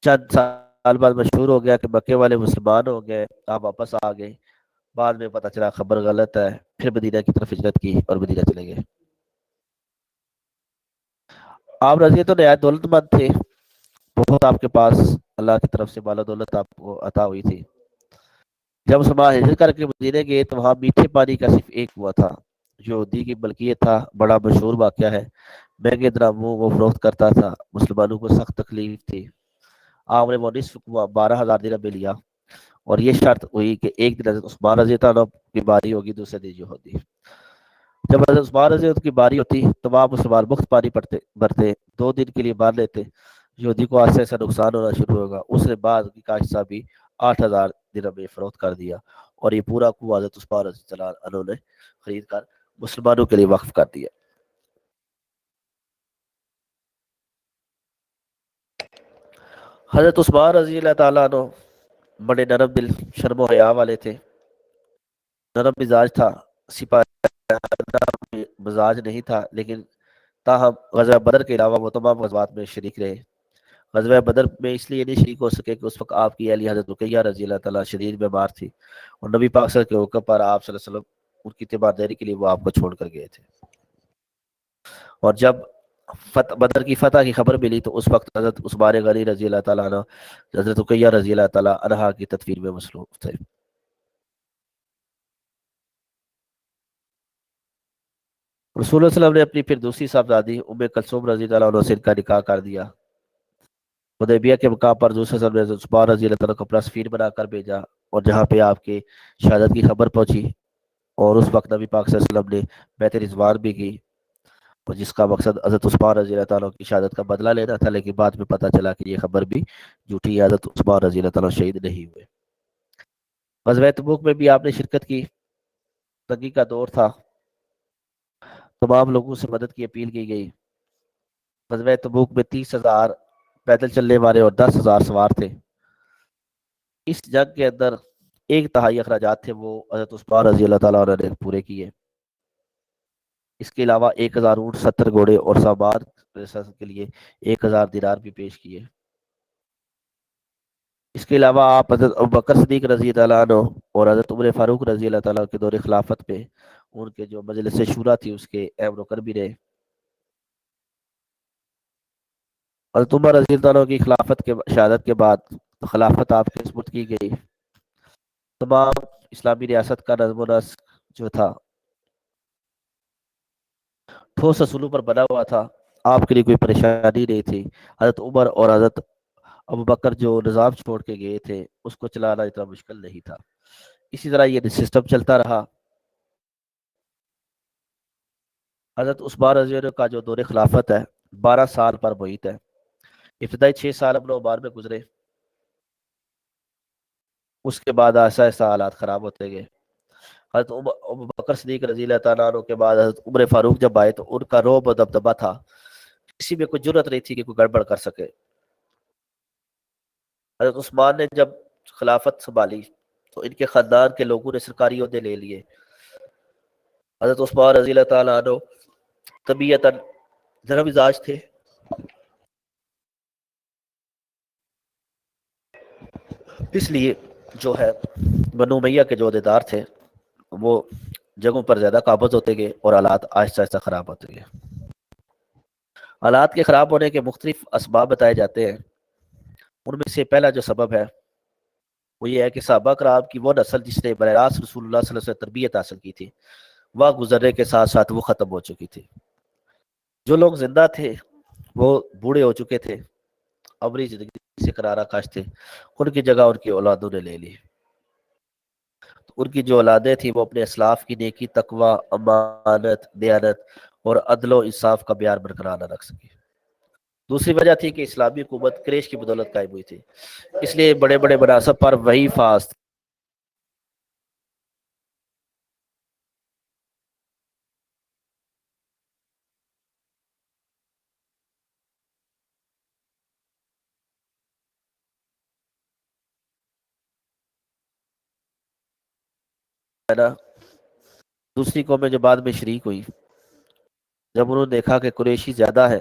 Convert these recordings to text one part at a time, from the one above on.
چند سال بعد مشہور ہو گیا کہ مکے والے مسلمان ہو گئے، آپ واپس آ گئے۔ بعد میں پتہ چلا خبر غلط ہے، پھر مدینہ کی طرف ہجرت کی اور مدینہ چلے گئے۔ آپ رضی تو نہایت دولت مند تھے، بہت آپ کے پاس اللہ کی طرف سے مال و دولت آپ کو عطا ہوئی تھی۔ جب مسلمان ہجرت کر کے مدینے گئے تو وہاں میٹھے پانی کا صرف ایک کنواں تھا جو یہودی کی ملکیت تھا، بڑا مشہور واقعہ ہے۔ مہنگے دراموں وہ فروخت کرتا تھا، مسلمانوں کو سخت تکلیف تھی۔ آپ نے وہ نصف کنواں 12,000 درہم میں لیا اور یہ شرط ہوئی کہ ایک دن حضرت عثمان رضی اللہ عنہ کی باری ہوگی، دوسرے دن جو ہوتی۔ جب حضرت عثمان رضی اللہ عنہ کی باری ہوتی تو آپ مسلمان مفت پانی بھرتے، 2 دن کے لیے بھر لیتے۔ یہودی کو آہستہ آہستہ نقصان ہونا شروع ہوگا، اس نے بعد کی کاشت بھی 8,000 درہم میں فروخت کر دیا اور یہ پورا کنواں حضرت عثمان رضی اللہ عنہ نے خرید کر مسلمانوں کے لیے وقف کر دیا۔ حضرت عثمان رضی اللہ تعالیٰ عنہ بڑے نرم دل، شرم و حیا والے تھے، نرم مزاج تھا، سپاہی مزاج نہیں تھا، لیکن تاہم غزوہ بدر کے علاوہ وہ تمام غزوات میں شریک رہے۔ غزوہ بدر میں اس لیے نہیں شریک ہو سکے کہ اس وقت آپ کی اہلیہ حضرت رقیہ رضی اللہ تعالیٰ شدید بیمار تھی اور نبی پاک صلی اللہ علیہ وسلم کے حکم پر آپ صلی اللہ علیہ وسلم ان کی تیمارداری کے لیے وہ آپ کو چھوڑ کر گئے تھے۔ اور جب بدر کی فتح کی خبر ملی تو اس وقت حضرت عثمان غنی رضی اللہ تعالیٰ عنہ حضرت رقیہ رضی اللہ تعالیٰ عنہا کی تدفین میں مصروف تھے۔ رسول اللہ صلی اللہ علیہ وسلم نے اپنی پھر دوسری صاحبزادی ام کلثوم رضی اللہ عنہ سے ان کا نکاح کر دیا۔ حدیبیہ کے مقام پر دوسرے صلی اللہ علیہ وسلم نے عثمان رضی اللہ عنہ کو اپنا سفیر بنا کر بھیجا اور جہاں پہ آپ کے شہادت کی خبر پہنچی اور اس وقت نبی پاک صلی اللہ علیہ وسلم نے بیعت رضوان بھی کی، اور جس کا مقصد حضرت عثمان رضی اللہ تعالیٰ کی شہادت کا بدلہ لینا تھا، لیکن بعد میں پتہ چلا کہ یہ خبر بھی جھوٹی ہے، حضرت عثمان رضی اللہ تعالیٰ شہید نہیں ہوئے۔ غزوہ تبوک میں بھی آپ نے شرکت کی، تنگی کا دور تھا، تمام لوگوں سے مدد کی اپیل کی گئی۔ غزوہ تبوک میں 30,000 پیدل چلنے والے اور 10,000 سوار تھے۔ اس جنگ کے اندر 1/3 اخراجات تھے وہ حضرت عثمان رضی اللہ تعالیٰ عنہ نے پورے کیے۔ اس کے علاوہ 1,000 اونٹ، 70 گھوڑے اور سامان کے لیے 1,000 دینار بھی پیش کیے۔ اس کے علاوہ آپ حضرت ابوبکر صدیق رضی اللہ عنہ اور حضرت عمر فاروق رضی اللہ تعالیٰ کے دور خلافت میں ان کے جو مجلس شورا تھی اس کے اہم رکن بھی رہے۔ حضرت عمر رضی اللہ عنہ کی خلافت کے شہادت کے بعد خلافت آپ کے سپرد کی گئی۔ تمام اسلامی ریاست کا نظم و نسق جو تھا ٹھوس اصولوں پر بنا ہوا تھا، آپ کے لیے کوئی پریشانی نہیں تھی۔ حضرت عمر اور حضرت ابوبکر جو نظام چھوڑ کے گئے تھے اس کو چلانا اتنا مشکل نہیں تھا۔ اسی طرح یہ سسٹم چلتا رہا۔ حضرت عثمان رضی اللہ عنہ کا جو دور خلافت ہے 12 سال پر محیط ہے۔ ابتدائی 6 سال امن و امان میں گزرے، اس کے بعد ایسا ایسا حالات خراب ہوتے گئے۔ حضرت ابوبکر صدیق رضی اللہ تعالیٰ عنہ کے بعد حضرت عمر فاروق جب آئے تو ان کا رعب و دبدبہ تھا، کسی میں کوئی جرت نہیں تھی کہ کوئی گڑبڑ کر سکے۔ حضرت عثمان نے جب خلافت سنبھالی تو ان کے خاندان کے لوگوں نے سرکاری عہدے لے لیے۔ حضرت عثمان رضی اللہ تعالیٰ عنہ طبیعتاً نرم مزاج تھے، اس لیے جو ہے بنو امیہ کے جو عہدیدار تھے وہ جگہوں پر زیادہ قابض ہوتے گئے اور حالات آہستہ آہستہ خراب ہوتے گئے۔ حالات کے خراب ہونے کے مختلف اسباب بتائے جاتے ہیں، ان میں سے پہلا جو سبب ہے وہ یہ ہے کہ صحابہ کرام کی وہ نسل جس نے براہ راست رسول اللہ صلی اللہ علیہ وسلم سے تربیت حاصل کی تھی وہ گزرنے کے ساتھ ساتھ وہ ختم ہو چکی تھی۔ جو لوگ زندہ تھے وہ بوڑھے ہو چکے تھے، عمری زندگی سے کنارہ کش تھے، ان کی جگہ ان کی اولادوں نے لے لی۔ ان کی جو اولادیں تھیں وہ اپنے اسلاف کی نیکی، تقوی، امانت، دیانت اور عدل و انصاف کا بیان برقرار نہ رکھ سکی۔ دوسری وجہ تھی کہ اسلامی حکومت کریش کی بدولت قائم ہوئی تھی، اس لیے بڑے بڑے مناصب پر وہی فاس ہے نا۔ دوسری قومیں جو بعد میں شریک ہوئی، جب انہوں نے دیکھا کہ قریشی زیادہ ہے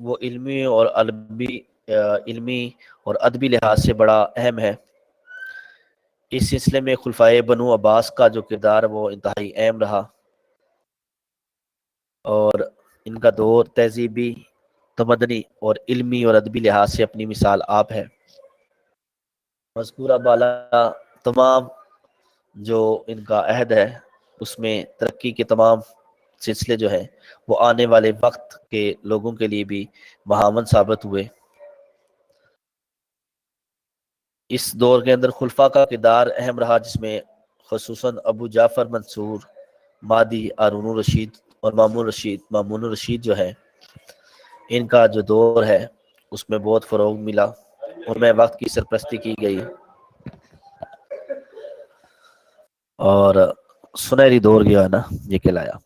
وہ علمی اور ادبی لحاظ سے بڑا اہم ہے۔ اس سلسلے میں خلفائے بنو عباس کا جو کردار وہ انتہائی اہم رہا، اور ان کا دور تہذیبی، تمدنی اور علمی اور ادبی لحاظ سے اپنی مثال آپ ہے۔ مذکورہ بالا تمام جو ان کا عہد ہے اس میں ترقی کے تمام سلسلے جو ہیں وہ آنے والے وقت کے لوگوں کے لیے بھی معاون ثابت ہوئے۔ اس دور کے اندر خلفاء کا کردار اہم رہا، جس میں خصوصاً ابو جعفر منصور، مادی، ہارون الرشید اور مامون الرشید جو ہے، ان کا جو دور ہے اس میں بہت فروغ ملا، اور میں وقت کی سرپرستی کی گئی اور سنہری دور جو ہے نا یہ کہلایا۔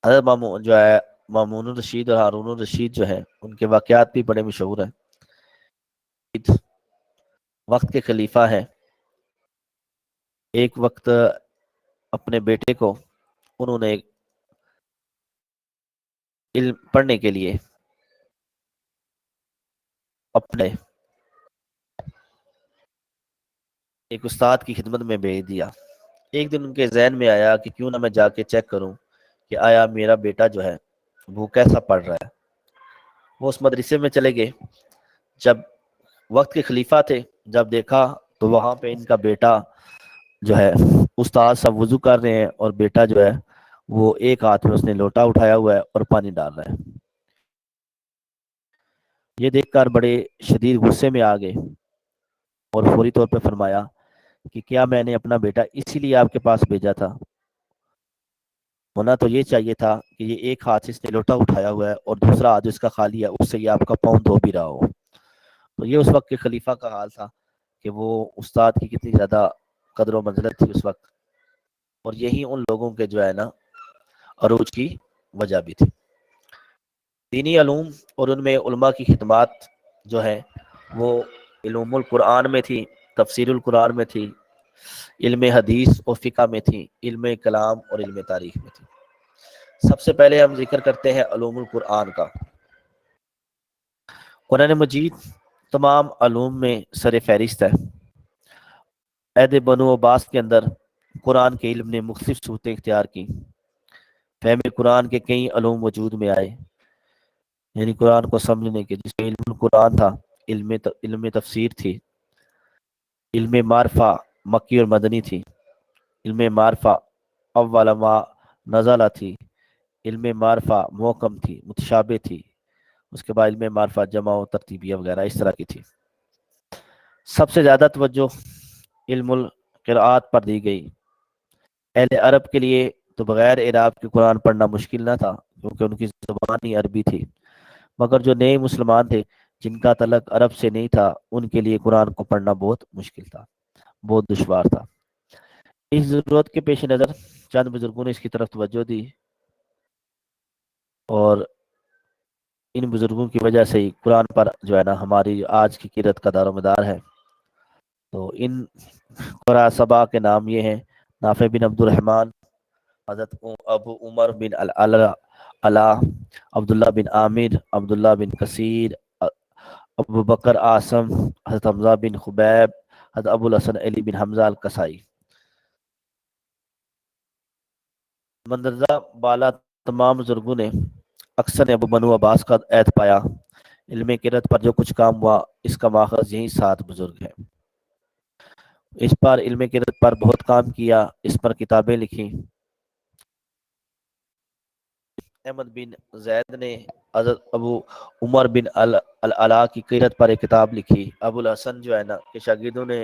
حضرت مامون جو ہے، مامون الرشید اور ہارون الرشید جو ہیں ان کے واقعات بھی بڑے مشہور ہیں۔ وقت کے خلیفہ ہیں۔ ایک وقت اپنے بیٹے کو انہوں نے علم پڑھنے کے لیے اپنے ایک استاد کی خدمت میں بھیج دیا۔ ایک دن ان کے ذہن میں آیا کہ کیوں نہ میں جا کے چیک کروں کہ آیا میرا بیٹا جو ہے وہ کیسا پڑھ رہا ہے۔ وہ اس مدرسے میں چلے گئے۔ جب وقت کے خلیفہ تھے، جب دیکھا تو وہاں پہ ان کا بیٹا جو ہے، استاد سب وضو کر رہے ہیں اور بیٹا جو ہے وہ ایک ہاتھ میں اس نے لوٹا اٹھایا ہوا ہے اور پانی ڈال رہا ہے۔ یہ دیکھ کر بڑے شدید غصے میں آ گئے اور فوری طور پہ فرمایا کہ کیا میں نے اپنا بیٹا اسی لیے آپ کے پاس بھیجا تھا؟ ہونا تو یہ چاہیے تھا کہ یہ ایک ہاتھ سے اس نے لوٹا اٹھایا ہوا ہے اور دوسرا ہاتھ اس کا خالی ہے، اس سے یہ آپ کا پاؤں دھو بھی رہا ہو۔ تو یہ اس وقت کے خلیفہ کا حال تھا کہ وہ استاد کی کتنی زیادہ قدر و منزلت تھی اس وقت، اور یہی ان لوگوں کے جو ہے نا عروج کی وجہ بھی تھی۔ دینی علوم اور ان میں علماء کی خدمات جو ہے وہ علوم القرآن میں تھی، تفسیر القرآن میں تھی، علم حدیث و فقہ میں تھی، علم کلام اور علم تاریخ میں تھی۔ سب سے پہلے ہم ذکر کرتے ہیں علوم القرآن کا۔ قرآن مجید تمام علوم میں سر فہرست ہے۔ عہد بنو عباس کے اندر قرآن کے علم نے مختلف صورتیں اختیار کی۔ فہم قرآن کے کئی علوم وجود میں آئے، یعنی قرآن کو سمجھنے کے، جس میں علم القرآن تھا، علم تفسیر تھی، علم معرفہ مکی اور مدنی تھی، علم معرفہ اول ما نزلہ تھی، علم معرفہ محکم تھی، متشابہ تھی، اس کے بعد علم معرفہ جمع و ترتیبیہ وغیرہ اس طرح کی تھی۔ سب سے زیادہ توجہ علم القراءات پر دی گئی۔ اہل عرب کے لیے تو بغیر اعراب کے قرآن پڑھنا مشکل نہ تھا، کیونکہ ان کی زبان ہی عربی تھی، مگر جو نئے مسلمان تھے جن کا تعلق عرب سے نہیں تھا، ان کے لیے قرآن کو پڑھنا بہت مشکل تھا، بہت دشوار تھا۔ اس ضرورت کے پیش نظر چند بزرگوں نے اس کی طرف توجہ دی، اور ان بزرگوں کی وجہ سے ہی قرآن پر جو ہے نا ہماری آج کی قرت کا دار و مدار ہے۔ تو ان قرآن سبا کے نام یہ ہیں: نافع بن عبد الرحمن، حضرت ابو عمر بن علا، عبداللہ بن عامر، عبداللہ بن کثیر، ابو بکر عاصم، حضرت حمزہ بن خبیب، حضرت ابو الحسن علی بن حمزہ الکسائی۔ مندرجہ بالا تمام بزرگوں نے اکثر ابو بنو عباس کا عہد پایا۔ علم قرت پر جو کچھ کام ہوا اس کا ماخذ یہی 7 بزرگ ہیں۔ اس پر علم قرت پر بہت کام کیا، اس پر کتابیں لکھی۔ احمد بن زید نے حضرت ابو عمر بن العلا کی قرت پر ایک کتاب لکھی۔ ابو الحسن جو ہے نا کے شاگردوں نے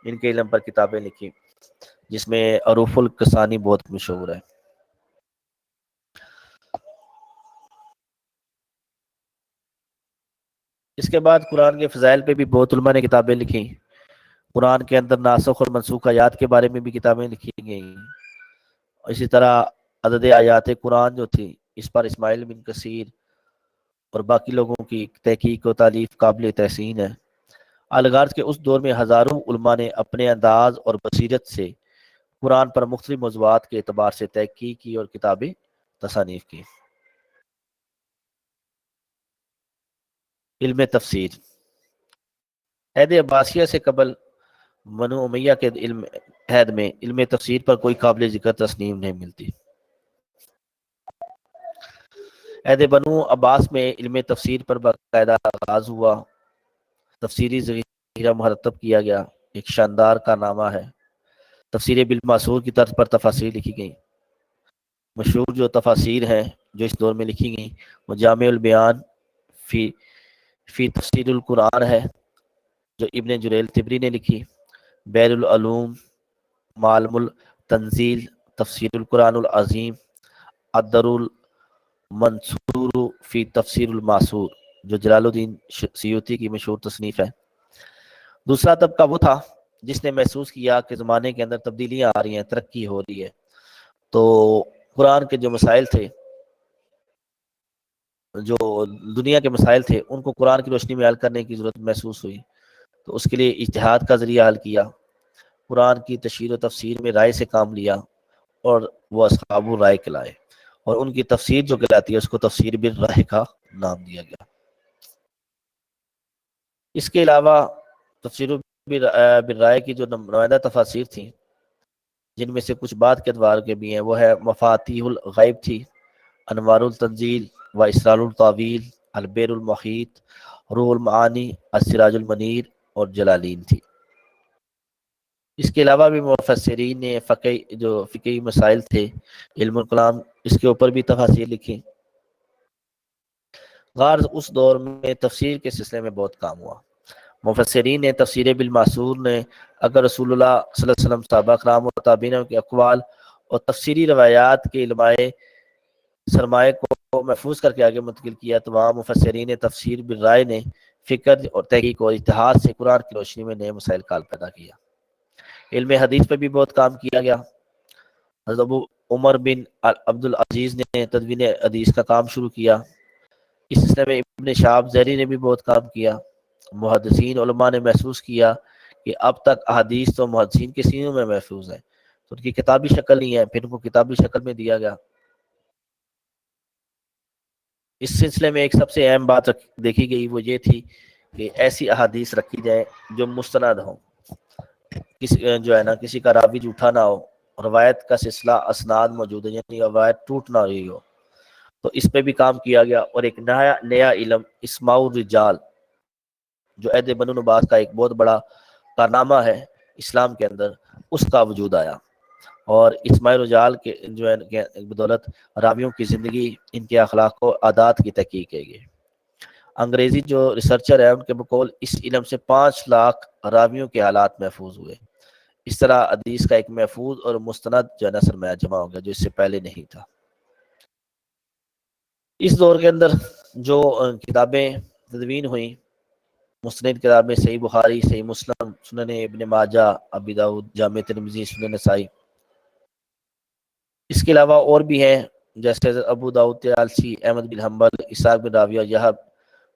ان کے علم پر کتابیں لکھی، جس میں عروف الکسانی بہت مشہور ہے۔ اس کے بعد قرآن کے فضائل پہ بھی بہت علماء نے کتابیں لکھی۔ قرآن کے اندر ناسخ اور منسوخ آیات کے بارے میں بھی کتابیں لکھی گئیں۔ اسی طرح عدد آیات قرآن جو تھی، اس پر اسماعیل بن کثیر اور باقی لوگوں کی تحقیق و تالیف قابل تحسین ہے۔ الغرض کے اس دور میں ہزاروں علماء نے اپنے انداز اور بصیرت سے قرآن پر مختلف موضوعات کے اعتبار سے تحقیق کی اور کتابیں تصانیف کی۔ علم تفسیر، عہد عباسیہ سے قبل بنو امیہ کے عہد میں علم تفسیر پر کوئی قابل ذکر تصنیف نہیں ملتی۔ عہد بنو عباس میں علم تفسیر پر باقاعدہ آغاز ہوا، تفسیری ذخیرہ مرتب کیا گیا، ایک شاندار کارنامہ ہے۔ تفسیر بالمعصور کی طرز پر تفاسیر لکھی گئیں۔ مشہور جو تفاسیر ہیں جو اس دور میں لکھی گئیں وہ جامع البیان فی تفسیر القرآن ہے جو ابن جریل طبری نے لکھی، بیر العلوم، معالم التنزیل، تفسیر القرآن العظیم، الدر المنصور فی تفسیر المعصور جو جلال الدین سیوطی کی مشہور تصنیف ہے۔ دوسرا طبقہ وہ تھا جس نے محسوس کیا کہ زمانے کے اندر تبدیلیاں آ رہی ہیں، ترقی ہو رہی ہے، تو قرآن کے جو مسائل تھے، جو دنیا کے مسائل تھے، ان کو قرآن کی روشنی میں حل کرنے کی ضرورت محسوس ہوئی، تو اس کے لیے اجتہاد کا ذریعہ حل کیا، قرآن کی تشریح و تفسیر میں رائے سے کام لیا، اور وہ اصحاب الرائے کہلائے، اور ان کی تفسیر جو کہلاتی ہے اس کو تفسیر بالرائے کا نام دیا گیا۔ اس کے علاوہ تفسیر بالرائے کی جو نمائندہ تفاسیر تھیں، جن میں سے کچھ بعد کے ادوار کے بھی ہیں، وہ ہے مفاتیح الغیب تھی، انوار التنزیل و اسرار التاویل، البیر المحیط، روح المعانی، السراج المنیر اور جلالین تھی۔ اس کے علاوہ بھی مفسرین نے فقہی مسائل تھے، علم الکلام، اس کے اوپر بھی تفاسیر لکھی۔ غرض اس دور میں تفسیر کے سلسلے میں بہت کام ہوا۔ مفسرین نے تفسیر بالمعصور نے اگر رسول اللہ صلی اللہ علیہ وسلم، صحابہ کرام اور تابعین کے اقوال اور تفسیری روایات کے علمائے سرمایہ کو محفوظ کر کے آگے منتقل کیا، تو وہاں مفسرین تفسیر بالرائے نے فکر اور تحقیق اور اجتہاد سے قرآن کی روشنی میں نئے مسائل کال پیدا کیا۔ علم حدیث پہ بھی بہت کام کیا گیا۔ حضرت ابو عمر بن عبد العزیز نے تدوین حدیث کا کام شروع کیا۔ اس سلسلے میں ابن شہاب زہری نے بھی بہت کام کیا۔ محدثین علماء نے محسوس کیا کہ اب تک احادیث تو محدثین کے سینوں میں محفوظ ہیں، تو ان کی کتابی شکل نہیں ہے، پھر ان کو کتابی شکل میں دیا گیا۔ اس سلسلے میں ایک سب سے اہم بات دیکھی گئی، وہ یہ تھی کہ ایسی احادیث رکھی جائے جو مستند ہوں، کسی کا راوی جھوٹا نہ ہو، روایت کا سلسلہ اسناد موجود ہے، یعنی روایت ٹوٹ نہ رہی ہو، تو اس پہ بھی کام کیا گیا۔ اور ایک نیا علم اسماع الرجال جو عہد بنو عباس کا ایک بہت بڑا کارنامہ ہے اسلام کے اندر، اس کا وجود آیا، اور اسماع الرجال کے جو ہے بدولت راویوں کی زندگی، ان کے اخلاق و عادات کی تحقیق کی گئی۔ انگریزی جو ریسرچر ہے ان کے بقول اس علم سے 5 لاکھ راویوں کے حالات محفوظ ہوئے۔ اس طرح حدیث کا ایک محفوظ اور مستند جو ہے نا سرمایہ جمع ہو گیا، جو اس سے پہلے نہیں تھا۔ اس دور کے اندر جو کتابیں تدوین ہوئیں، مستند کتابیں، صحیح بخاری، صحیح مسلم، سنن ابن ماجہ، ابی داؤد، جامع ترمذی، سنن نسائی۔ اس کے علاوہ اور بھی ہیں جیسے ابو داؤد طیالسی، احمد بن حنبل، اسحاق بن راویہ،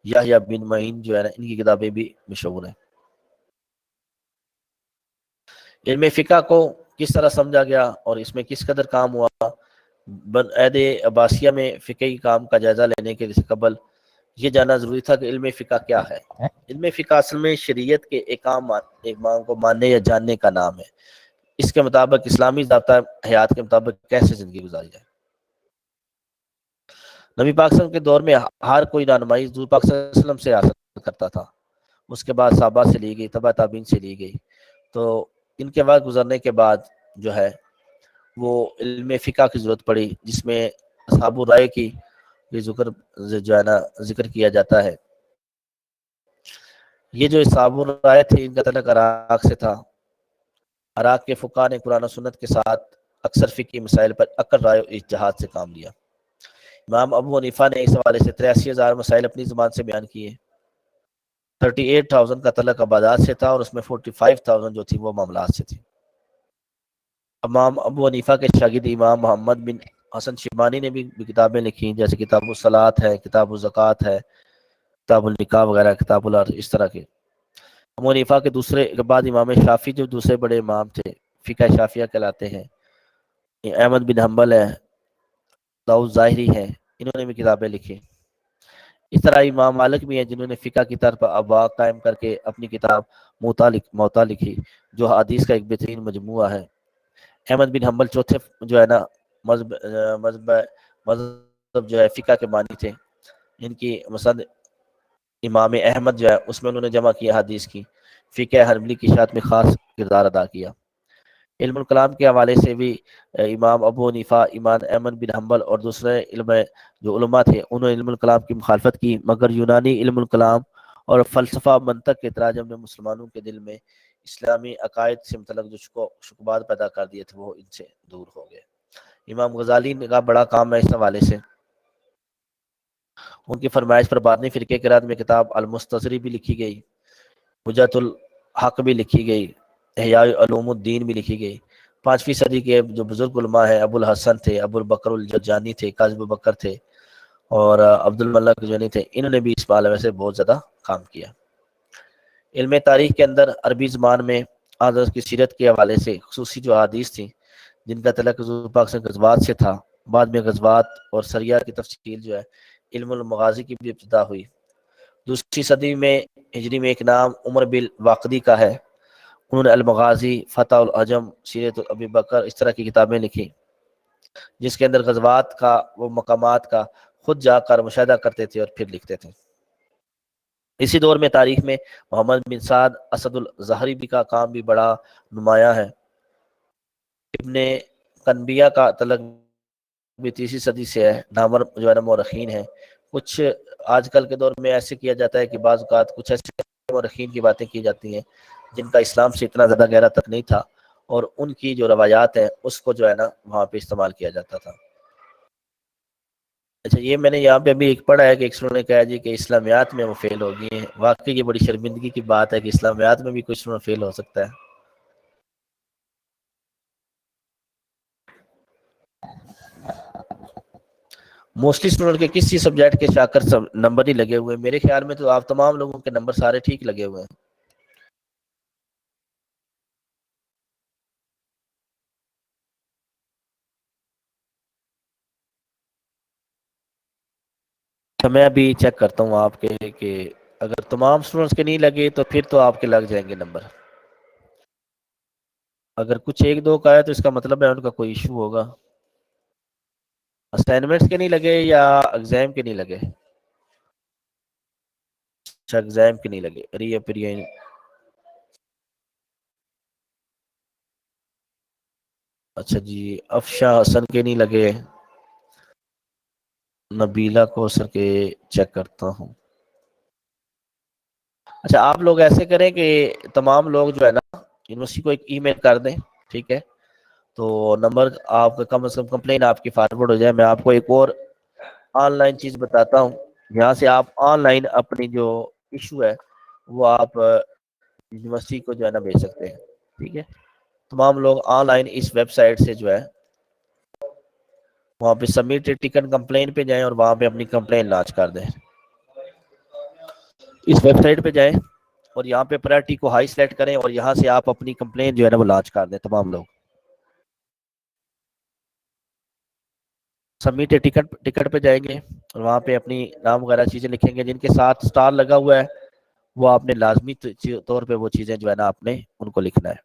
یحییٰ بن معین جو ہے نا، ان کی کتابیں بھی مشہور ہیں۔ علم فقہ کو کس طرح سمجھا گیا اور اس میں کس قدر کام ہوا؟ عہد عباسیہ میں فقہی کام کا جائزہ لینے کے قبل یہ جاننا ضروری تھا کہ علم فقہ کیا ہے۔ علم فقہ اصل میں شریعت کے احکام کو ماننے یا جاننے کا نام ہے۔ اس کے مطابق اسلامی ضابطہ حیات کے مطابق کیسے زندگی گزاری جائے۔ نبی پاک صلی اللہ علیہ وسلم کے دور میں ہر کوئی رہنمائی حضور پاک صلی اللہ علیہ وسلم سے حاصل کرتا تھا، اس کے بعد صحابہ سے لی گئی، تبع تابعین سے لی گئی، تو ان کے وقت گزرنے کے بعد جو ہے وہ علم فقہ کی ضرورت پڑی، جس میں اصحاب الرائے کی جو ہے نا ذکر کیا جاتا ہے۔ یہ جو اصحاب الرائے تھے، ان کا تعلق عراق سے تھا۔ عراق کے فقہاء نے قرآن و سنت کے ساتھ اکثر فقہی مسائل پر عقل، رائے اور اجتہاد سے کام لیا۔ امام ابو حنیفہ نے اس حوالے سے 83,000 مسائل اپنی زبان سے بیان کیے۔ 38,000 کا تعلق عبادات سے تھا، اور اس میں 45,000 جو تھی وہ معاملات سے تھی۔ امام ابو حنیفہ کے شاگرد امام محمد بن حسن شیبانی نے بھی کتابیں لکھی، جیسے کتاب الصلاۃ ہے، کتاب الزکوٰۃ ہے، کتاب النکاح وغیرہ، کتاب العرض، اس طرح کے۔ ابو حنیفہ کے دوسرے کے بعد امام شافعی جو دوسرے بڑے امام تھے، فقہ شافعیہ کہلاتے ہیں، احمد بن حنبل ہے، داؤد ظاہری ہے، انہوں نے بھی کتابیں لکھی۔ اس طرح امام مالک بھی ہیں جنہوں نے فقہ کی طرف ابواب قائم کر کے اپنی کتاب موطا لکھی، جو حدیث کا ایک بہترین مجموعہ ہے۔ احمد بن حنبل چوتھے جو ہے نا مذہب مذہب مذہب جو ہے فقہ کے بانی تھے۔ ان کی مسند امام احمد جو ہے اس میں انہوں نے جمع کیا حدیث کی، فقہ حنبلی کی اشاعت میں خاص کردار ادا کیا۔ علم الکلام کے حوالے سے بھی امام ابو حنیفہ، امام احمد بن حنبل اور دوسرے جو علماء تھے انہوں نے علم الکلام کی مخالفت کی، مگر یونانی علم الکلام اور فلسفہ منطق کے تراجم نے مسلمانوں کے دل میں اسلامی عقائد سے متعلق جو شکوات پیدا کر دیے تھے وہ ان سے دور ہو گئے۔ امام غزالی کا بڑا کام ہے اس حوالے سے، ان کی فرمائش پر باطنی فرقے کے رد میں کتاب المستظری بھی لکھی گئی، حجت الحق بھی لکھی گئی، احیاء علوم الدین بھی لکھی گئی۔ 5ویں صدی کے جو بزرگ علماء ہیں، ابو الحسن تھے، ابو البکر الجرجانی تھے، قاضی ابوبکر تھے اور عبد الملک جونی تھے، انہوں نے بھی اس معاملے سے بہت زیادہ کام کیا۔ علم تاریخ کے اندر عربی زبان میں حضرت کی سیرت کے حوالے سے خصوصی جو احادیث تھیں جن کا تعلق حضور پاک سے غزوات سے تھا، بعد میں غزوات اور سریہ کی تفصیل جو ہے علم المغازی کی بھی ابتدا ہوئی۔ 2 صدی میں ہجری میں ایک نام عمر بن واقدی کا ہے، انہوں نے المغازی، فتح العجم، سیرت ابی بکر اس طرح کی کتابیں لکھی جس کے اندر غزوات کا وہ مقامات کا خود جا کر مشاہدہ کرتے تھے اور پھر لکھتے تھے۔ اسی دور میں تاریخ میں محمد بن سعد اسد الظہری بھی کا کام بھی بڑا نمایاں ہے۔ ابن کنبیہ کا تعلق بھی 3 صدی سے ہے، نامور جو ہے نا مورخین ہیں۔ کچھ آج کل کے دور میں ایسے کیا جاتا ہے کہ بعض اوقات کچھ ایسے مورخین کی باتیں کی جاتی ہیں جن کا اسلام سے اتنا زیادہ گہرا تک نہیں تھا، اور ان کی جو روایات ہیں اس کو جو ہے نا وہاں پہ استعمال کیا جاتا تھا۔ اچھا، یہ میں نے یہاں پہ ابھی ایک پڑھا ہے کہ ایک نے کہا جی کہ اسلامیات میں وہ فیل ہو گئی ہیں۔ واقعی یہ بڑی شرمندگی کی بات ہے کہ اسلامیات میں بھی کوئی اسٹوڈنٹ فیل ہو سکتا ہے۔ موسٹلی اسٹوڈنٹ کے کسی سبجیکٹ کے شاکر نمبر ہی لگے ہوئے ہیں؟ میرے خیال میں تو آپ تمام لوگوں کے نمبر سارے ٹھیک لگے ہوئے ہیں۔ تو میں ابھی چیک کرتا ہوں آپ کے کہ اگر تمام اسٹوڈنٹس کے نہیں لگے تو پھر تو آپ کے لگ جائیں گے نمبر۔ اگر کچھ ایک دو کا ہے تو اس کا مطلب ہے ان کا کوئی ایشو ہوگا۔ اسائنمنٹس کے نہیں لگے یا ایگزام کے نہیں لگے؟ اچھا، ایگزام کے نہیں لگے، ری اپیئرنگ۔ اچھا جی، افشا حسن کے نہیں لگے، نبیلہ کوثر کے چیک کرتا ہوں۔ اچھا، آپ لوگ ایسے کریں کہ تمام لوگ جو ہے نا یونیورسٹی کو ایک ای میل کر دیں، ٹھیک ہے؟ تو نمبر آپ کا کم از کم کمپلین آپ کی فارورڈ ہو جائے۔ میں آپ کو ایک اور آن لائن چیز بتاتا ہوں، یہاں سے آپ آن لائن اپنی جو ایشو ہے وہ آپ یونیورسٹی کو جو ہے نا بھیج سکتے ہیں، ٹھیک ہے؟ تمام لوگ آن لائن اس ویب سائٹ سے جو ہے وہاں پہ سبمٹ ٹکٹ کمپلین پہ جائیں اور وہاں پہ اپنی کمپلین لانچ کر دیں۔ اس ویب سائٹ پہ جائیں اور یہاں پہ پرائرٹی کو ہائی سلیکٹ کریں اور یہاں سے آپ اپنی کمپلین جو ہے نا وہ لانچ کر دیں تمام لوگ۔ سبمٹ ٹکٹ پہ جائیں گے اور وہاں پہ اپنی نام وغیرہ چیزیں لکھیں گے، جن کے ساتھ سٹار لگا ہوا ہے وہ آپ نے لازمی طور پہ وہ چیزیں جو ہے نا آپ نے ان کو لکھنا ہے۔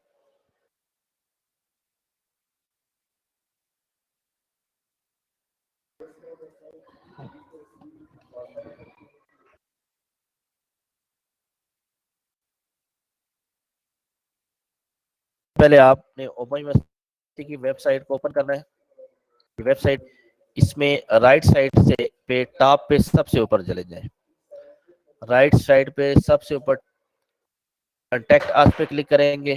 پہلے آپ نے اوپن یونیورسٹی کی ویب سائٹ کو اوپن کرنا ہے۔ ویب سائٹ اس میں رائٹ سائڈ سے پہ ٹاپ پہ سب سے اوپر چلے جائیں، رائٹ سائڈ پہ سب سے اوپر کنٹیکٹ آس پہ کلک کریں گے۔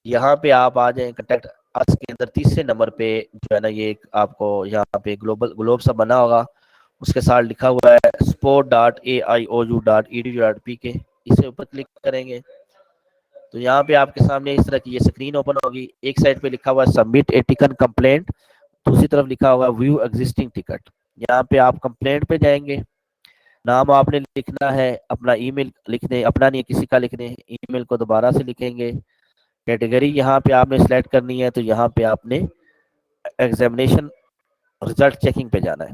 یہاں پہ آپ آ جائیں کنٹیکٹ آس کے اندر تیسرے نمبر پہ جو ہے نا یہ آپ کو یہاں پہ گلوب سا بنا ہوگا، اس کے ساتھ لکھا ہوا ہے sport.aiou.edu.pk، اسے اوپر کلک کریں گے تو یہاں پہ آپ کے سامنے اس طرح کی یہ سکرین اوپن ہوگی۔ ایک سائڈ پہ لکھا ہوا ہے سبمٹ اے ٹکٹ کمپلینٹ، دوسری طرف لکھا ہوا ہے ویو ایگزسٹنگ ٹکٹ۔ یہاں پہ آپ کمپلینٹ پہ جائیں گے، نام آپ نے لکھنا ہے، اپنا ای میل لکھ دیں، اپنا نہیں کسی کا لکھ دیں، ای میل کو دوبارہ سے لکھیں گے۔ کیٹیگری یہاں پہ آپ نے سلیکٹ کرنی ہے تو یہاں پہ آپ نے ایگزامینیشن رزلٹ چیکنگ پہ جانا ہے۔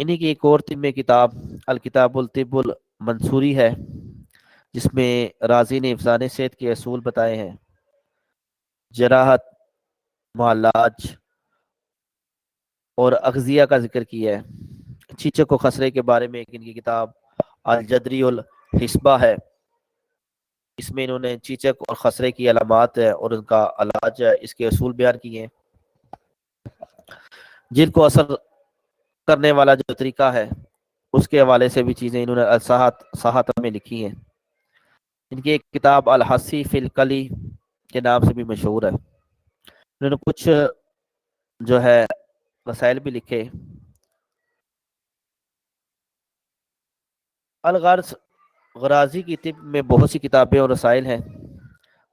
انہی کی ایک اور طب کتاب الکتاب الطب المنصوری ہے، جس میں رازی نے افسانہ صحت کے اصول بتائے ہیں، جراحت، معالج اور اغذیہ کا ذکر کیا ہے۔ چیچک و خسرے کے بارے میں ایک ان کی کتاب الجدری الحسبہ ہے، اس میں انہوں نے چیچک اور خسرے کی علامات ہے اور ان کا علاج ہے، اس کے اصول بیان کیے ہیں۔ جن کو اثر کرنے والا جو طریقہ ہے اس کے حوالے سے بھی چیزیں انہوں نے صحت میں لکھی ہیں۔ ان کی ایک کتاب الحسی فی الکلی کے نام سے بھی مشہور ہے۔ انہوں نے کچھ جو ہے مسائل بھی لکھے۔ الغرض، غرازی کی طب میں بہت سی کتابیں اور رسائل ہیں۔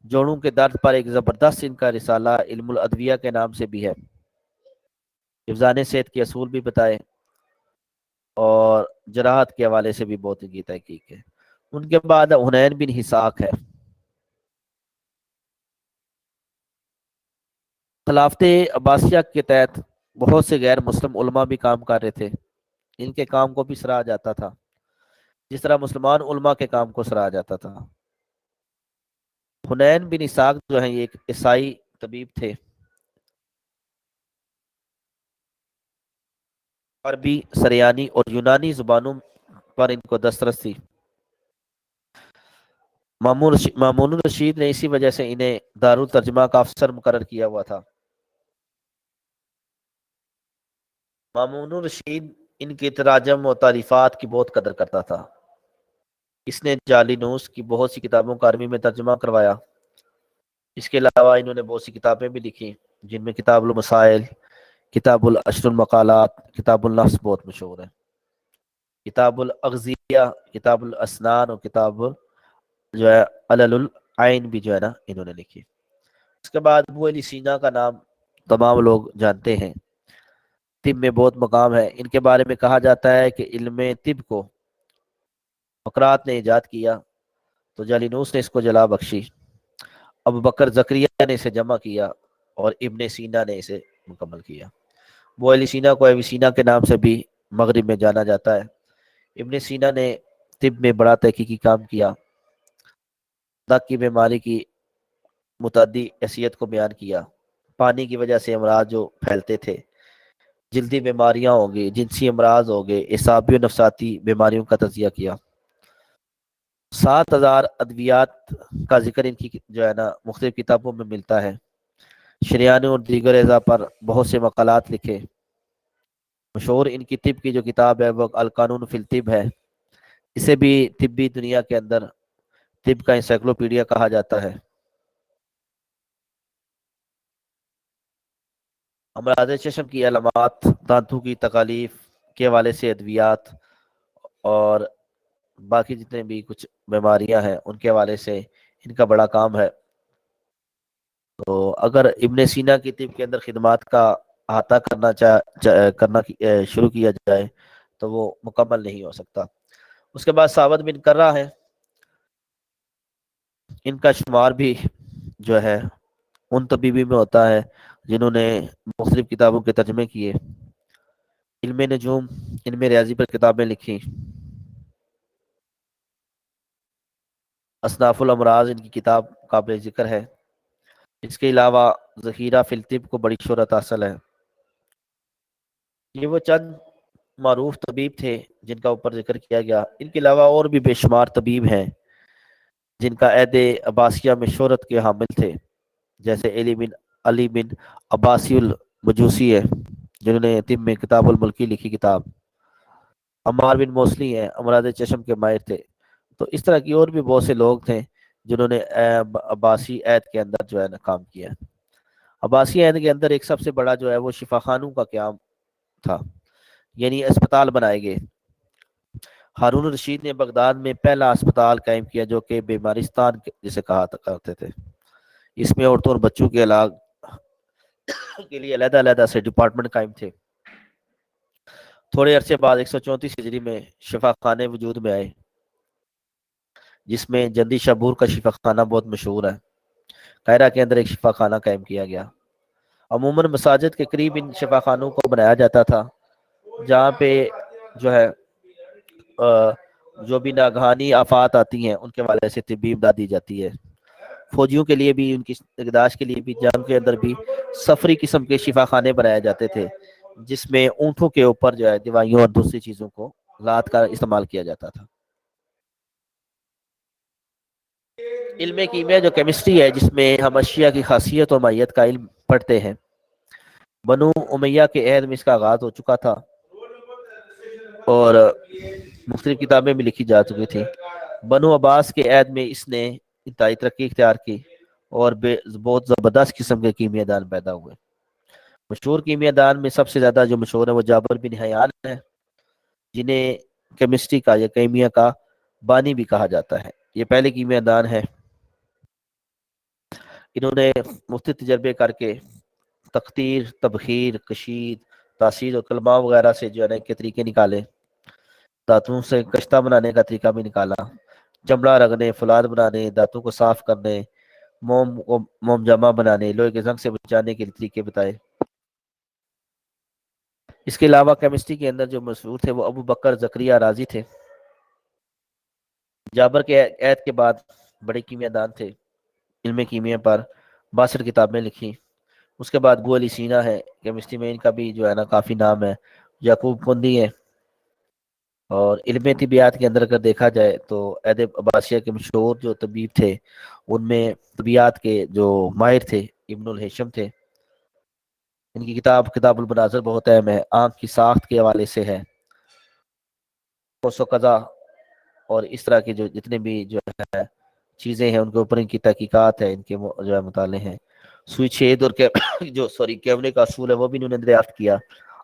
جوڑوں کے درد پر ایک زبردست ان کا رسالہ علم الادویہ کے نام سے بھی ہے، حفظان صحت کے اصول بھی بتائے اور جراحت کے حوالے سے بھی بہت ان کی تحقیق ہے۔ ان کے بعد حنین بن حساق ہے۔ خلافت عباسیہ کے تحت بہت سے غیر مسلم علماء بھی کام کر رہے تھے، ان کے کام کو بھی سراہا جاتا تھا جس طرح مسلمان علماء کے کام کو سراہا جاتا تھا۔ حنین بن اسحاق جو ہیں یہ ایک عیسائی طبیب تھے، عربی، سریانی اور یونانی زبانوں پر ان کو دسترس تھی۔ مامون الرشید نے اسی وجہ سے انہیں دارالترجمہ کا افسر مقرر کیا ہوا تھا۔ مامون الرشید ان کے تراجم و تعریفات کی بہت قدر کرتا تھا۔ اس نے جالینوس کی بہت سی کتابوں کا عربی میں ترجمہ کروایا۔ اس کے علاوہ انہوں نے بہت سی کتابیں بھی لکھی، جن میں کتاب المسائل، کتاب العشر المقالات، کتاب النفس بہت مشہور ہے، کتاب الاغذیہ، کتاب الاسنان اور کتاب جو ہے علل العین بھی جو ہے نا انہوں نے لکھی۔ اس کے بعد ابو علی سینا کا نام تمام لوگ جانتے ہیں، طب میں بہت مقام ہے۔ ان کے بارے میں کہا جاتا ہے کہ علم طب کو فقرات نے ایجاد کیا تو جالینوس نے اس کو جلا بخشی، ابو بکر زکریا نے اسے جمع کیا اور ابن سینا نے اسے مکمل کیا۔ ابو علی سینا کو ابی سینا کے نام سے بھی مغرب میں جانا جاتا ہے۔ ابن سینا نے طب میں بڑا تحقیقی کام کیا، دق کی بیماری کی متعدی حیثیت کو بیان کیا، پانی کی وجہ سے امراض جو پھیلتے تھے، جلدی بیماریاں ہوں گی، جنسی امراض ہو گئے، اعصابی و نفساتی بیماریوں کا تجزیہ کیا۔ 7,000 ادویات کا ذکر ان کی جو ہے نا مختلف کتابوں میں ملتا ہے۔ شریانی اور دیگر اعضاء پر بہت سے مقالات لکھے۔ مشہور ان کی طب کی جو کتاب ہے وہ القانون فی الطب ہے، اسے بھی طبی دنیا کے اندر طب کا انسائکلوپیڈیا کہا جاتا ہے۔ امراض چشم کی علامات، دانتوں کی تکالیف کے حوالے سے ادویات اور باقی جتنے بھی کچھ بیماریاں ہیں ان کے حوالے سے ان کا بڑا کام ہے۔ تو اگر ابن سینا کی طب کے اندر خدمات کا احاطہ کرنا شروع کیا جائے تو وہ مکمل نہیں ہو سکتا۔ اس کے بعد ثابت بن کرہ ہے، ان کا شمار بھی جو ہے ان طبیبی میں ہوتا ہے جنہوں نے مختلف کتابوں کے ترجمے کیے۔ علم نجوم، علم ریاضی پر کتابیں لکھی۔ اصناف الامراض ان کی کتاب قابل ذکر ہے۔ اس کے علاوہ ذخیرہ فی الطب کو بڑی شہرت حاصل ہے۔ یہ وہ چند معروف طبیب تھے جن کا اوپر ذکر کیا گیا، ان کے علاوہ اور بھی بے شمار طبیب ہیں جن کا عہد عباسیہ میں شہرت کے حامل تھے، جیسے علی بن عباسی المجوسی ہے جنہوں نے طب میں کتاب الملکی لکھی کتاب، عمار بن موصلی ہیں امراض چشم کے ماہر تھے۔ تو اس طرح کی اور بھی بہت سے لوگ تھے جنہوں نے عباسی عہد کے اندر جو ہے نا کام کیا۔ عباسی عہد کے اندر ایک سب سے بڑا جو ہے وہ شفا خانوں کا قیام تھا، یعنی اسپتال بنائے گئے۔ ہارون الرشید نے بغداد میں پہلا اسپتال قائم کیا جو کہ بیمارستان جسے کہا کرتے تھے۔ اس میں عورتوں اور بچوں کے علاج کے لیے علیحدہ علیحدہ سے ڈپارٹمنٹ قائم تھے۔ تھوڑے عرصے بعد 134 ہجری میں شفا خانے وجود میں آئے، جس میں جندی شابور کا شفا خانہ بہت مشہور ہے۔ قاہرہ کے اندر ایک شفا خانہ قائم کیا گیا۔ عموماً مساجد کے قریب ان شفا خانوں کو بنایا جاتا تھا، جہاں پہ جو ہے جو بھی ناگہانی آفات آتی ہیں ان کے والے سے طبی امداد دی جاتی ہے. فوجیوں کے لیے بھی ان کی نگہداشت کے لیے بھی جنگ کے اندر بھی سفری قسم کے شفا خانے بنائے جاتے تھے جس میں اونٹوں کے اوپر جو ہے دوائیوں اور دوسری چیزوں کو لاد کر استعمال کیا جاتا تھا. علم کیمیا جو کیمسٹری ہے جس میں ہم اشیاء کی خاصیت اور ماہیت کا علم پڑھتے ہیں، بنو امیہ کے عہد میں اس کا آغاز ہو چکا تھا اور مختلف کتابیں بھی لکھی جا چکی تھی. بنو عباس کے عہد میں اس نے انتہائی ترقی اختیار کی اور بہت زبردست قسم کے کیمیا دان پیدا ہوئے. مشہور کیمیا دان میں سب سے زیادہ جو مشہور ہے وہ جابر بن حیان ہے، جنہیں کیمسٹری کا یا کیمیا کا بانی بھی کہا جاتا ہے. یہ پہلے کیمیا دان ہے. انہوں نے مختلف تجربے کر کے تقطیر، تبخیر، کشید، تاثیر اور کلمہ وغیرہ سے جو ہے نا کے طریقے نکالے. دانتوں سے کشتہ بنانے کا طریقہ بھی نکالا، چمڑا رگڑنے، فولاد بنانے، دانتوں کو صاف کرنے، موم جامہ بنانے، لوہے کے زنگ سے بچانے کے طریقے بتائے. اس کے علاوہ کیمسٹری کے اندر جو مشہور تھے وہ ابو بکر زکریا رازی تھے. جابر کے عہد کے بعد بڑے کیمیا دان تھے. علم کیمیا پر 62 کتابیں لکھی. اس کے بعد ابو علی سینا ہے، کیمسٹری میں ان کا بھی جو ہے نا کافی نام ہے. یعقوب کندی ہے. اور علم طبیعیات کے اندر اگر دیکھا جائے تو عہد عباسیہ کے مشہور جو طبیب تھے ان میں طبیعیات کے جو ماہر تھے ابن الہیشم تھے. ان کی کتاب المناظر بہت اہم ہے، آنکھ کی ساخت کے حوالے سے ہے. کوس و قزا اور اس طرح کے جو جتنے بھی جو ہے چیزیں ہیں ان کے اوپر ان کی تحقیقات ہے، ان کے جو ہے مطالعے ہیں. سوئی چھید اور جو کیمرے کا اصول ہے وہ بھی انہوں نے دریافت کیا.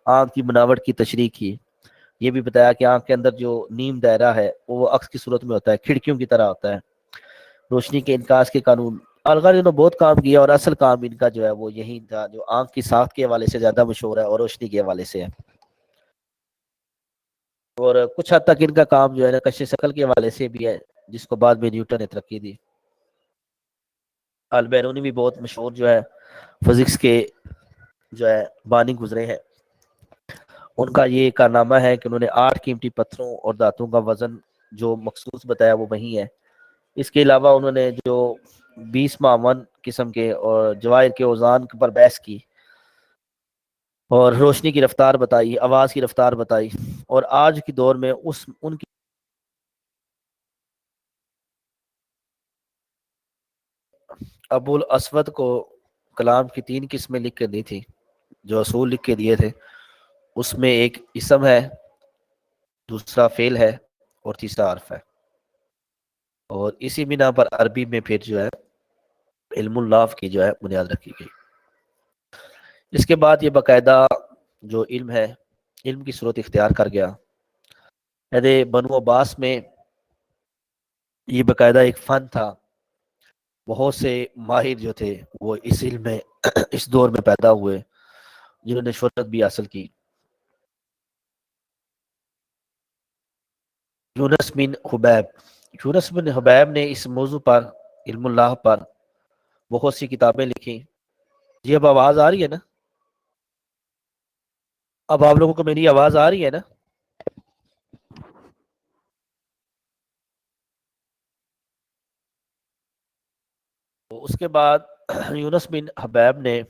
آنکھ کی بناوٹ کی تشریح کی. یہ بھی بتایا کہ آنکھ کے اندر جو نیم دائرہ ہے وہ عکس کی صورت میں ہوتا ہے، کھڑکیوں کی طرح ہوتا ہے. روشنی کے انعکاس کے قانون. الغرض انہوں نے بہت کام کیا اور اصل کام ان کا جو ہے وہ یہی تھا جو آنکھ کی ساخت کے حوالے سے زیادہ مشہور ہے اور روشنی کے حوالے سے ہے. اور کچھ حد تک ان کا کام جو ہے نا کشش شکل کے حوالے سے بھی ہے جس کو بعد میں نیوٹن نے ترقی دی. البیرونی بھی بہت مشہور جو ہے فزکس کے جو ہے بانی گزرے ہیں. ان کا یہ کارنامہ ہے کہ انہوں نے 8 قیمتی پتھروں اور دھاتوں کا وزن جو مخصوص بتایا وہ وہی ہے. اس کے علاوہ انہوں نے جو 20 معاون قسم کے اور جواہر کے اوزان پر بحث کی اور روشنی کی رفتار بتائی، آواز کی رفتار بتائی. اور آج کے دور میں ان کی ابو الاسود کو کلام کی 3 قسمیں لکھ کے دی تھی، جو اصول لکھ کے دیے تھے. اس میں ایک اسم ہے، دوسرا فعل ہے اور تیسرا حرف ہے. اور اسی بنا پر عربی میں پھر جو ہے علم اللہ کی جو ہے بنیاد رکھی گئی. اس کے بعد یہ باقاعدہ جو علم ہے علم کی صورت اختیار کر گیا. بنو عباس میں یہ باقاعدہ ایک فن تھا. بہت سے ماہر جو تھے وہ اس علم میں اس دور میں پیدا ہوئے جنہوں نے شہرت بھی حاصل کی. یونس بن حبیب. یونس بن حبیب نے اس موضوع پر علم اللہ پر بہت سی کتابیں لکھی. جی اب آواز آ رہی ہے نا؟ اب آپ لوگوں کو میری آواز آ رہی ہے نا؟ تو اس کے بعد یونس بن حبیب نے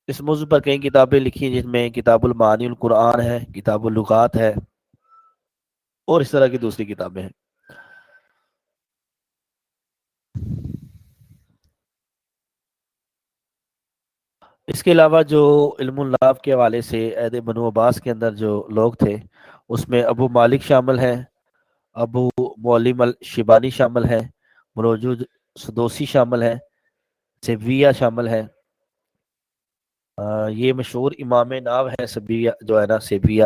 اس موضوع پر کئی کتابیں لکھی جن میں کتاب المعانی القرآن ہے، کتاب اللغات ہے اور اس طرح کی دوسری کتابیں ہیں. اس کے علاوہ جو علم اللہ کے حوالے سے عہد بنو عباس کے اندر جو لوگ تھے اس میں ابو مالک شامل ہیں، ابو معلم الشیبانی شامل ہیں، موجود سدوسی شامل ہیں، سیبویہ شامل ہے. یہ مشہور امام ناو ہے سبیہ جو ہے نا سیبویہ.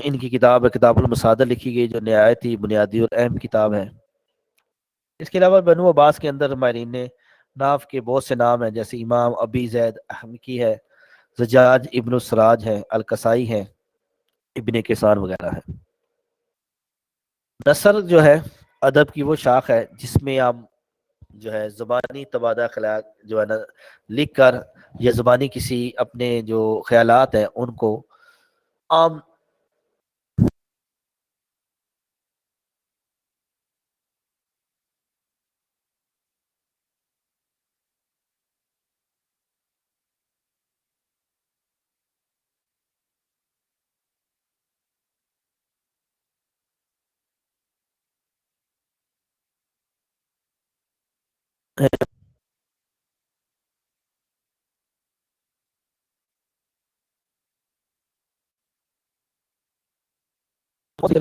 ان کی کتاب ہے کتاب المصادر لکھی گئی جو نہایت ہی بنیادی اور اہم کتاب ہے. اس کے علاوہ بنو عباس کے اندر ماہرین نے ناف کے بہت سے نام ہیں جیسے امام ابی زید احمقی ہے، زجاج ابن السراج ہے، الکسائی ہے، ابن کسان وغیرہ ہے. نثر جو ہے ادب کی وہ شاخ ہے جس میں ہم جو ہے زبانی تبادلہ خیالات جو ہے نا لکھ کر یا زبانی کسی اپنے جو خیالات ہیں ان کو عام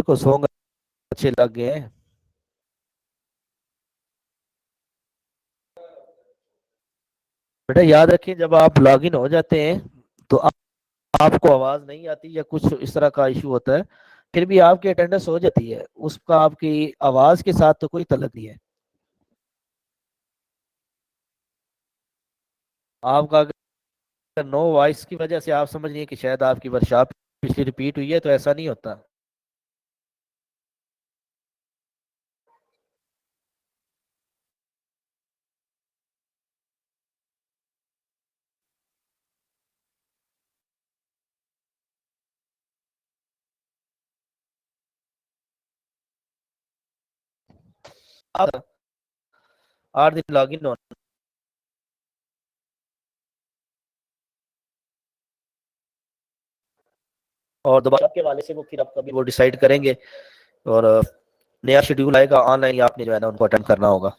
کو سونگ اچھے لگ گئے ہیں. بیٹا یاد رکھیں جب آپ لاگ ان ہو جاتے ہیں تو آپ کو آواز نہیں آتی یا کچھ اس طرح کا ایشو ہوتا ہے، پھر بھی آپ کی اٹینڈنس ہو جاتی ہے، اس کا آپ کی آواز کے ساتھ تو کوئی تعلق نہیں ہے. آپ کا اگر نو وائس کی وجہ سے آپ سمجھ رہی ہیں کہ شاید آپ کی ورکشاپ پچھلی ریپیٹ ہوئی ہے، تو ایسا نہیں ہوتا. آپ 8 دن لاگ ان ہونا اور دوبارہ کے والے سے وہ پھر آپ کبھی وہ ڈیسائیڈ کریں گے، اور نیا شیڈیول آئے گا آن لائن، یا آپ نے جو ہے نا ان کو اٹینڈ کرنا ہوگا.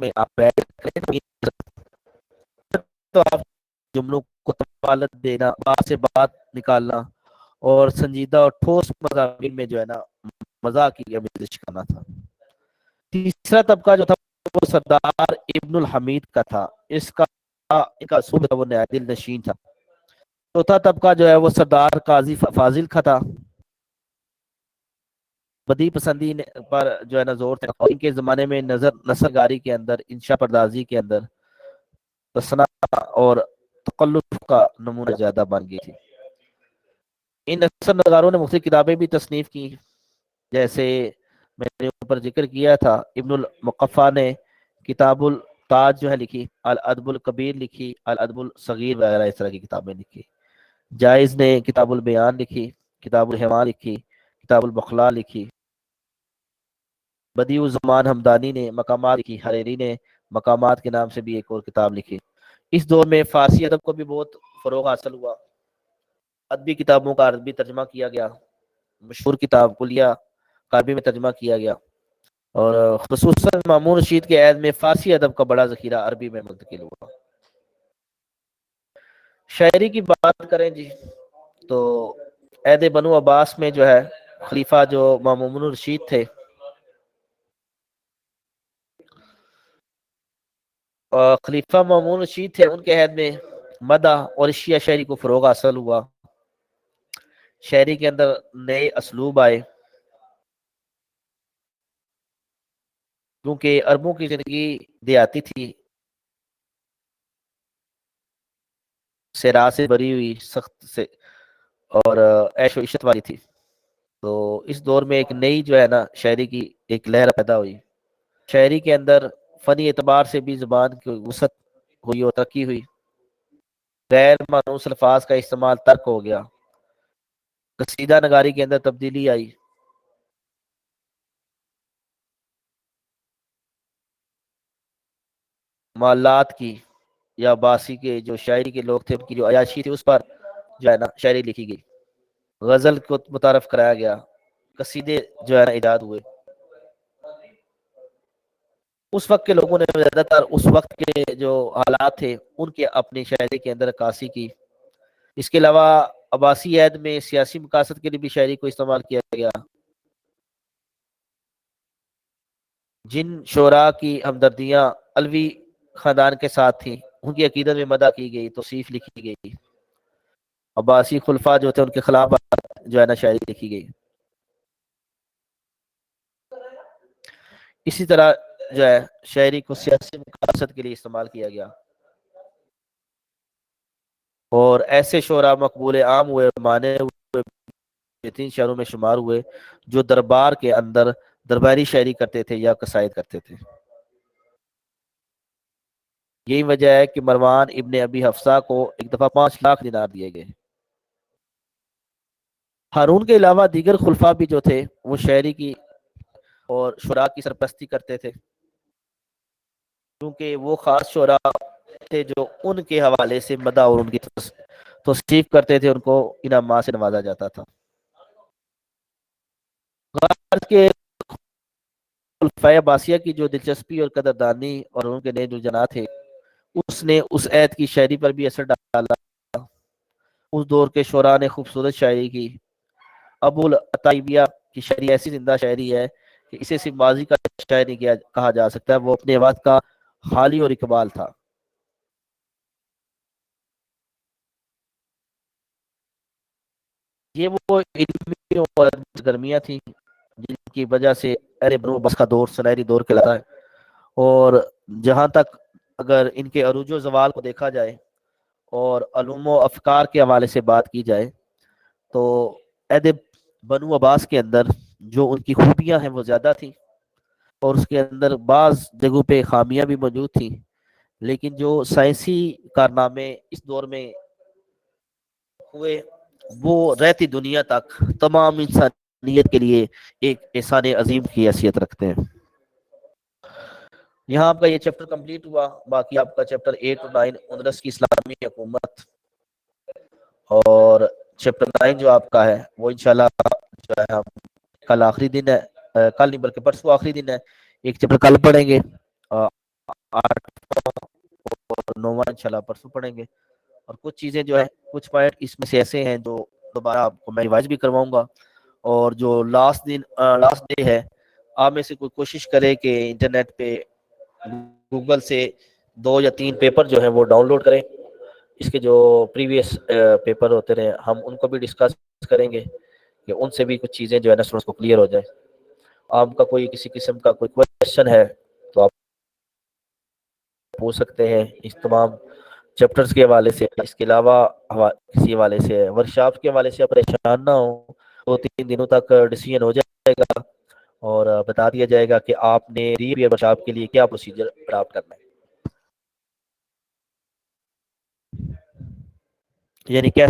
میں آپ بیٹھ کریں تو آپ جملوں کو طوالت دینا، بات سے بات نکالنا، اور سنجیدہ اور ٹھوس مضامین میں جو ہے نا مزاح کی آمیزش کرنا تھا. تیسرا طبقہ جو تھا وہ سردار ابن الحمید کا تھا، اس کا ان کا اصول تھا وہ نہایت دل نشین تھا. چوتھا طبقہ جو ہے وہ سردار قاضی فاضل کا تھا، بدی پسندی پر جو ہے نا زور تھا. ان کے زمانے میں نثر گاری کے اندر، انشا پردازی کے اندر تصنع اور تقلف کا نمونہ زیادہ بن گئی تھی. ان نثر نگاروں نے مختلف کتابیں بھی تصنیف کی، جیسے میں نے اوپر ذکر کیا تھا ابن المقفع نے کتاب التاج جو ہے لکھی، الادب الکبیر لکھی، الادب الصغیر وغیرہ اس طرح کی کتابیں لکھی. جائز نے کتاب البیان لکھی، کتاب الحمار لکھی، کتاب البخلا لکھی. بدیع الزمان ہمدانی نے مقامات لکھی، حریری نے مقامات کے نام سے بھی ایک اور کتاب لکھی. اس دور میں فارسی ادب کو بھی بہت فروغ حاصل ہوا، ادبی کتابوں کا عربی ترجمہ کیا گیا، مشہور کتاب کلیہ کا عربی میں ترجمہ کیا گیا، اور خصوصاً مامون رشید کے عہد میں فارسی ادب کا بڑا ذخیرہ عربی میں منتقل ہوا. شاعری کی بات کریں جی تو عہد بنو عباس میں جو ہے خلیفہ جو مامون رشید تھے، خلیفہ مامون رشید تھے، ان کے عہد میں مدح اور اشیاء شاعری کو فروغ حاصل ہوا. شاعری کے اندر نئے اسلوب آئے، کیونکہ عربوں کی زندگی دیہاتی تھی، صحرا سے بری ہوئی، سخت سے اور عیش و عشرت والی تھی. تو اس دور میں ایک نئی جو ہے نا شاعری کی ایک لہر پیدا ہوئی. شاعری کے اندر فنی اعتبار سے بھی زبان کی وسعت ہوئی اور ترقی ہوئی. غیر مانوس الفاظ کا استعمال ترک ہو گیا. قصیدہ نگاری کے اندر تبدیلی آئی. محلات کی یا باسی کے جو شاعری کے لوگ تھے ان کی جو عیاشی تھی اس پر جو ہے نا شاعری لکھی گئی. غزل کو متعارف کرایا گیا، قصیدے جو ہے نا ایجاد ہوئے. اس وقت کے لوگوں نے زیادہ تر اس وقت کے جو حالات تھے ان کے اپنی شاعری کے اندر عکاسی کی. اس کے علاوہ عباسی عہد میں سیاسی مقاصد کے لیے بھی شاعری کو استعمال کیا گیا. جن شعراء کی ہمدردیاں علوی خاندان کے ساتھ تھیں ان کی عقیدت میں مدح کی گئی، توصیف لکھی گئی. عباسی خلفاء جو تھے ان کے خلاف جو ہے نا شاعری لکھی گئی. اسی طرح جو ہے شاعری کو سیاسی مقاصد کے لیے استعمال کیا گیا، اور ایسے شعراء مقبول عام ہوئے، مانے ہوئے بہترین شعروں میں شمار ہوئے جو دربار کے اندر درباری شاعری کرتے تھے یا قصائد کرتے تھے۔ یہی وجہ ہے کہ مروان ابن ابی حفصہ کو ایک دفعہ 5 لاکھ دینار دیے گئے۔ ہارون کے علاوہ دیگر خلفاء بھی جو تھے وہ شاعری کی اور شعراء کی سرپرستی کرتے تھے، کیونکہ وہ خاص شعراء تھے جو ان کے حوالے سے مدح اور ان کی توصیف کرتے تھے، ان کو انعامات سے نوازا جاتا تھا۔ غرض کے خلفائے عباسیہ کی جو دلچسپی اور قدردانی اور ان کے نئے رجحانات تھے، اس نے اس عہد کی شاعری پر بھی اثر ڈالا۔ اس دور کے شعراء نے خوبصورت شاعری کی۔ ابو العتائیہ کی شاعری ایسی زندہ شاعری ہے کہ اسے صرف ماضی کا شاعر نہیں کہا جا سکتا، وہ اپنے وقت کا حالی اور اقبال تھا۔ یہ وہ علمی اور گرمیاں تھیں جن کی وجہ سے ارے بنو بس کا دور سنہری دور کہلاتا ہے، اور جہاں تک اگر ان کے عروج و زوال کو دیکھا جائے اور علوم و افکار کے حوالے سے بات کی جائے تو عہد بنو عباس کے اندر جو ان کی خوبیاں ہیں وہ زیادہ تھیں، اور اس کے اندر بعض جگہوں پہ خامیاں بھی موجود تھیں، لیکن جو سائنسی کارنامے اس دور میں ہوئے وہ رہتی دنیا تک تمام انسانیت کے لیے ایک احسان عظیم کی حیثیت رکھتے ہیں۔ یہاں آپ کا یہ چیپٹر کمپلیٹ ہوا، باقی آپ کا چیپٹر 8 اور 9 اندلس کی اسلامی حکومت، اور چیپٹر 9 جو آپ کا ہے وہ انشاءاللہ جو ہے ہم کل آخری دن ہے، کل نہیں بلکہ پرسوں آخری دن ہے، ایک چیپٹر کل پڑھیں گے، 8 اور 9 انشاءاللہ پرسوں پڑھیں گے، اور کچھ چیزیں جو ہے کچھ پوائنٹ اس میں سے ایسے ہیں جو دوبارہ آپ کو میں ریوائز بھی کرواؤں گا، اور جو لاسٹ ڈے ہے آپ میں سے کوئی کوشش کرے کہ انٹرنیٹ پہ گوگل سے 2 یا 3 پیپر جو ہیں وہ ڈاؤن لوڈ کریں، اس کے جو پریویس پیپر ہوتے رہے ہم ان کو بھی ڈسکس کریں گے کہ ان سے بھی کچھ چیزیں جو ہے نا کو کلیئر ہو جائے۔ آپ کا کوئی کسی قسم کا کوئی کویشچن ہے تو آپ پوچھ سکتے ہیں اس تمام چیپٹرز کے حوالے سے، اس کے علاوہ کسی حوالے سے ورکشاپ کے حوالے سے پریشان نہ ہو، 2-3 دنوں تک ڈیسیژن ہو جائے گا اور بتا دیا جائے گا کہ آپ نے ری ایئر ورکشاپ کے لیے کیا پروسیجر اڈاپٹ کرنا ہے، یعنی کیا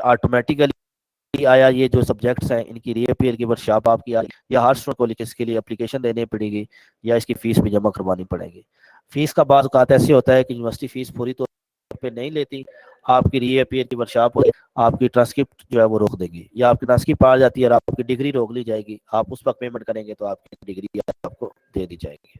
آٹومیٹیکلی آیا یہ جو سبجیکٹس ہیں ان کی ری اپیئر کی ورکشاپ آپ کی یا ہر اسٹوڈنٹ کو اس کے لیے اپلیکیشن دینے پڑے گی یا اس کی فیس بھی جمع کروانی پڑے گی۔ فیس کا بعض اوقات ایسے ہوتا ہے کہ یونیورسٹی فیس پوری طور پہ نہیں لیتی، آپ کی ری اپیئر کی ورکشاپ ہوتی ہے، آپ کی ٹرانسکرپٹ جو ہے وہ روک دے گی یا آپ کی ٹرانسکرپٹ آ جاتی ہے اور آپ کی ڈگری روک لی جائے گی، آپ اس وقت پیمنٹ کریں گے تو آپ کی ڈگری آپ کو دے دی جائے گی۔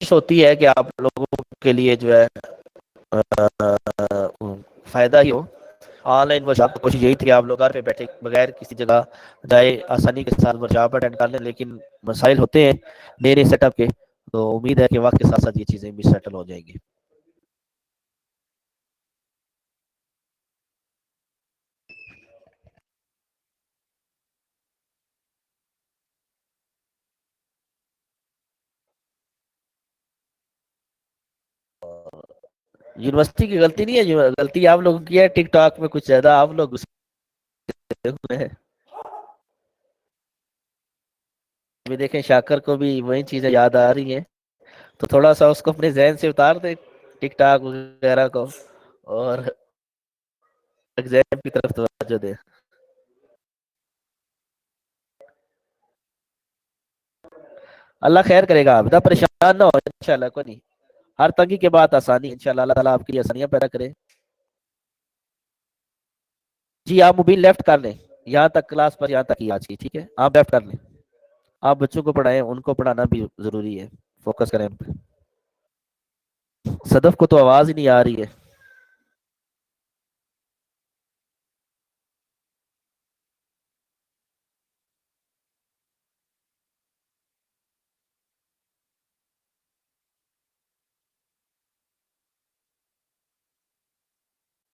کوشش ہوتی ہے کہ آپ لوگوں کے لیے جو ہے فائدہ ہی ہو۔ آن لائن ورکشاپ کی کوشش یہی تھی کہ آپ لوگ گھر پہ بیٹھے بغیر کسی جگہ جائے آسانی کے ساتھ ورکشاپ اٹینڈ کر لیں، لیکن مسائل ہوتے ہیں نئے نئے سیٹ اپ کے، تو امید ہے کہ وقت کے ساتھ ساتھ یہ چیزیں بھی سیٹل ہو جائیں گی۔ یونیورسٹی کی غلطی نہیں ہے، غلطی آپ لوگوں کی ہے، ٹک ٹاک میں کچھ زیادہ آپ لوگ ہوئے ہیں۔ ابھی دیکھیں شاکر کو بھی وہی چیزیں یاد آ رہی ہیں، تو تھوڑا سا اس کو اپنے ذہن سے اتار دیں ٹک ٹاک وغیرہ کو اور ایگزام کی طرف توجہ دیں۔ اللہ خیر کرے گا، بیٹا پریشان نہ ہو، انشاءاللہ کوئی نہیں، ہر تنگی کے بعد آسانی، انشاءاللہ اللہ تعالیٰ آپ کے لیے آسانیاں پیدا کرے۔ جی آپ موبائل لیفٹ کر لیں، یہاں تک کلاس پر یہاں تک ہی آج کی، ٹھیک ہے آپ لیفٹ کر لیں، آپ بچوں کو پڑھائیں، ان کو پڑھانا بھی ضروری ہے، فوکس کریں ان پہ۔ صدف کو تو آواز ہی نہیں آ رہی ہے۔